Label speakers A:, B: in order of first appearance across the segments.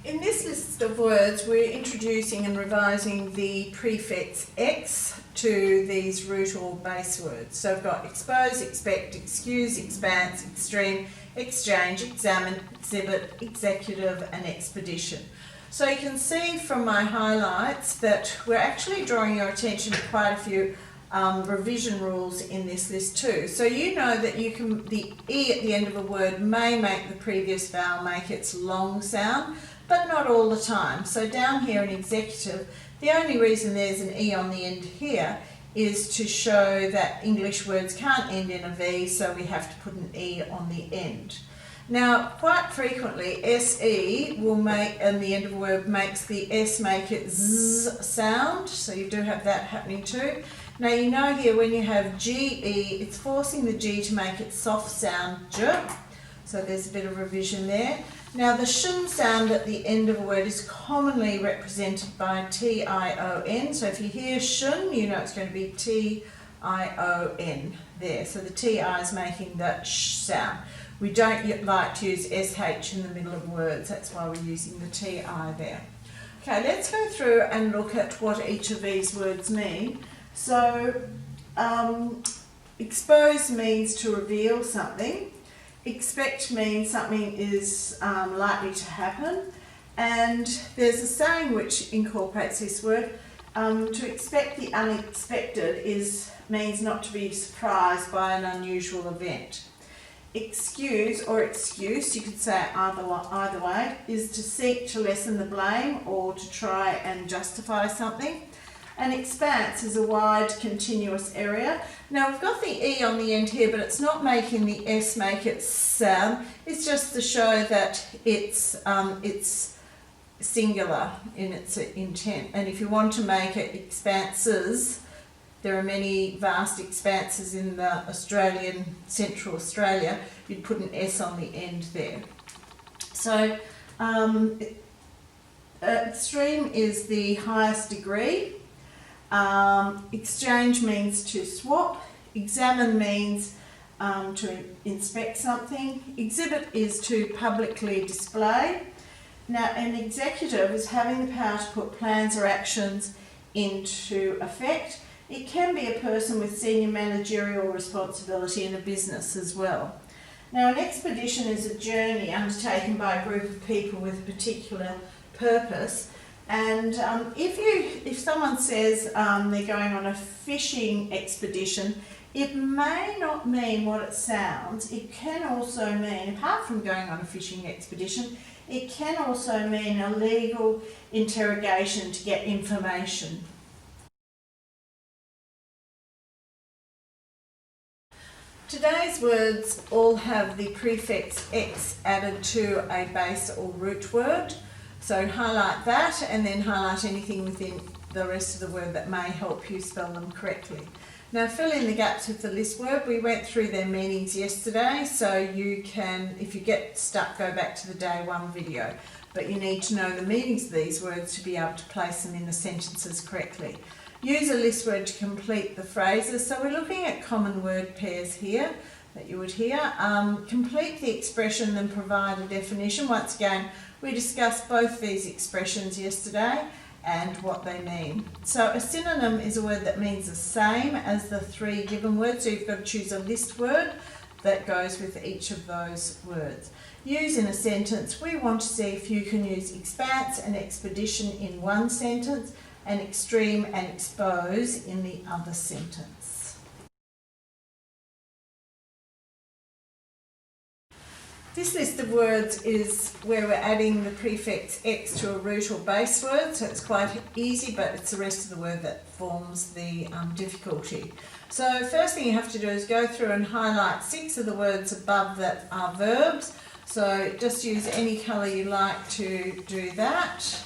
A: In this list of words, we're introducing and revising the prefix X to these root or base words. So we've got expose, expect, excuse, expanse, extreme, exchange, examine, exhibit, executive and expedition. So you can see from my highlights that we're actually drawing your attention to quite a few revision rules in this list too. So you know that you can, the E at the end of a word may make the previous vowel make its long sound, but not all the time. So down here in executive, the only reason there's an E on the end here is to show that English words can't end in a V, so we have to put an E on the end. Now, quite frequently, SE will make, and the end of a word makes the S make it Z sound, so you do have that happening too. Now you know here when you have GE, it's forcing the G to make it soft sound J, so there's a bit of revision there. Now the shin sound at the end of a word is commonly represented by T-I-O-N, so if you hear shin, you know it's going to be T-I-O-N there, so the T-I is making the sh sound. We don't like to use SH in the middle of words, that's why we're using the T-I there. Okay, let's go through and look at what each of these words mean. So, expose means to reveal something, expect means something is likely to happen, and there's a saying which incorporates this word. To expect the unexpected means not to be surprised by an unusual event. Excuse or excuse, you could say either way, is to seek to lessen the blame or to try and justify something. And expanse is a wide, continuous area. Now we've got the E on the end here, but it's not making the S make its sound. It's just to show that it's singular in its intent. And if you want to make it expanses, there are many vast expanses in the Central Australia, you'd put an S on the end there. So extreme is the highest degree. Exchange means to swap. Examine means to inspect something. Exhibit is to publicly display. Now an executive is having the power to put plans or actions into effect. It can be a person with senior managerial responsibility in a business as well. Now an expedition is a journey undertaken by a group of people with a particular purpose, and if someone says they're going on a fishing expedition, it may not mean what it sounds. It can also mean, apart from going on a fishing expedition, it can also mean a legal interrogation to get information. Today's words all have the prefix X added to a base or root word. So highlight that and then highlight anything within the rest of the word that may help you spell them correctly. Now fill in the gaps with the list word. We went through their meanings yesterday, so you can, if you get stuck, go back to the day one video. But you need to know the meanings of these words to be able to place them in the sentences correctly. Use a list word to complete the phrases. So we're looking at common word pairs here that you would hear. Complete the expression, then provide a definition. Once again, we discussed both these expressions yesterday and what they mean. So a synonym is a word that means the same as the three given words. So you've got to choose a list word that goes with each of those words. Use in a sentence. We want to see if you can use expanse and expedition in one sentence and extreme and expose in the other sentence. This list of words is where we're adding the prefix X to a root or base word, so it's quite easy, but it's the rest of the word that forms the difficulty. So first thing you have to do is go through and highlight 6 of the words above that are verbs. So just use any colour you like to do that.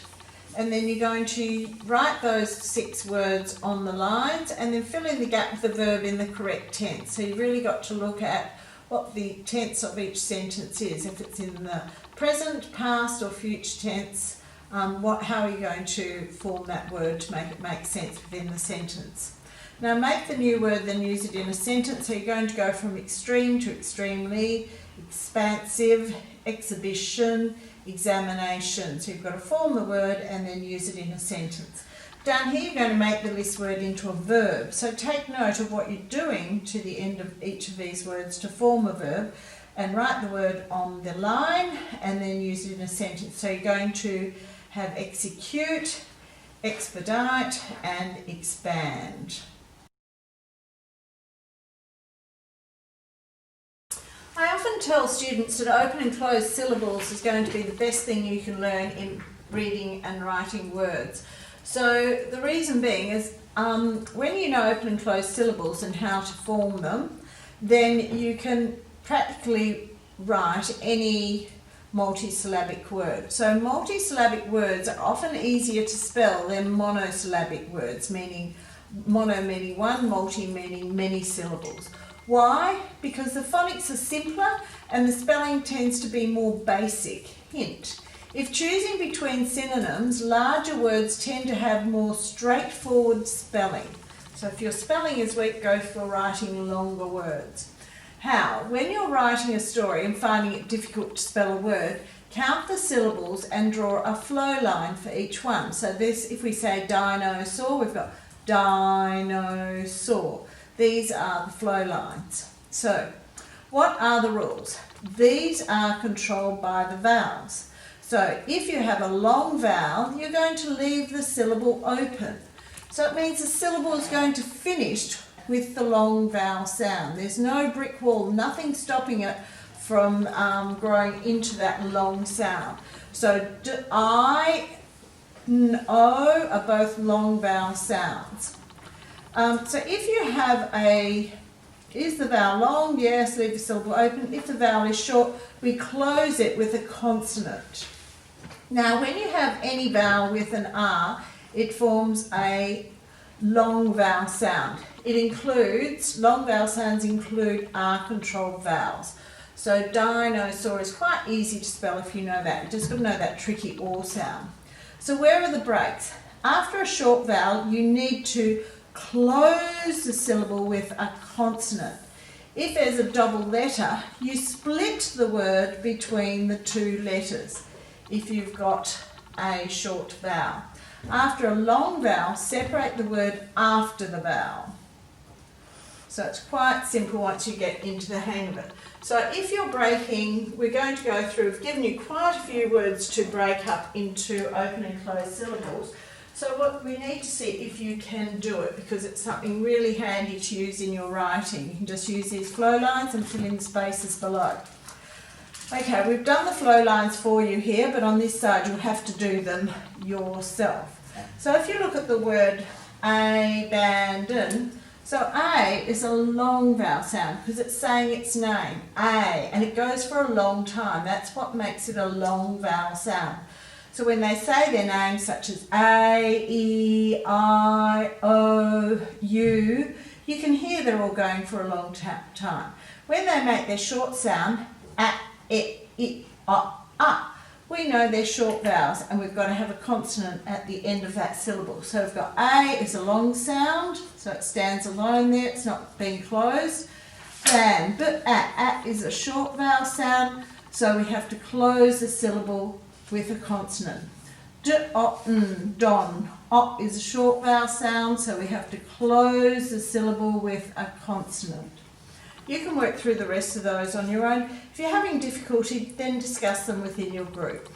A: And then you're going to write those 6 words on the lines and then fill in the gap with the verb in the correct tense. So you've really got to look at what the tense of each sentence is. If it's in the present, past or future tense, how are you going to form that word to make it make sense within the sentence. Now make the new word, then use it in a sentence. So you're going to go from extreme to extremely, expansive, exhibition, examination. So you've got to form the word and then use it in a sentence. Down here, you're going to make the list word into a verb. So take note of what you're doing to the end of each of these words to form a verb, and write the word on the line and then use it in a sentence. So you're going to have execute, expedite and expand. I often tell students that open and closed syllables is going to be the best thing you can learn in reading and writing words. So the reason being is when you know open and closed syllables and how to form them, then you can practically write any multisyllabic word. So multisyllabic words are often easier to spell than monosyllabic words, meaning mono meaning one, multi meaning many syllables. Why? Because the phonics are simpler and the spelling tends to be more basic. Hint: if choosing between synonyms, larger words tend to have more straightforward spelling. So if your spelling is weak, go for writing longer words. How? When you're writing a story and finding it difficult to spell a word, count the syllables and draw a flow line for each one. So this, if we say dinosaur, we've got dinosaur. These are the flow lines. So, what are the rules? These are controlled by the vowels. So, if you have a long vowel, you're going to leave the syllable open. So it means the syllable is going to finish with the long vowel sound. There's no brick wall, nothing stopping it from growing into that long sound. So I, N, O are both long vowel sounds. So if you have is the vowel long? Yes, leave the syllable open. If the vowel is short, we close it with a consonant. Now, when you have any vowel with an R, it forms a long vowel sound. Long vowel sounds include R-controlled vowels. So dinosaur is quite easy to spell if you know that. You just got to know that tricky or sound. So where are the breaks? After a short vowel, you need to close the syllable with a consonant. If there's a double letter, you split the word between the two letters if you've got a short vowel. After a long vowel, separate the word after the vowel. So it's quite simple once you get into the hang of it. So if you're breaking, we're going to go through, we've given you quite a few words to break up into open and closed syllables. So what we need to see if you can do it, because it's something really handy to use in your writing. You can just use these flow lines and fill in the spaces below. Okay, we've done the flow lines for you here, but on this side you'll have to do them yourself. So if you look at the word abandon, so A is a long vowel sound because it's saying its name, A, and it goes for a long time. That's what makes it a long vowel sound. So when they say their names, such as A, E, I, O, U, you can hear they're all going for a long time. When they make their short sound, A, E, I, we know they're short vowels and we've got to have a consonant at the end of that syllable. So we've got A is a long sound, so it stands alone there, it's not being closed. Ban, but A is a short vowel sound, so we have to close the syllable with a consonant. Don, O is a short vowel sound, so we have to close the syllable with a consonant. You can work through the rest of those on your own. If you're having difficulty, then discuss them within your group.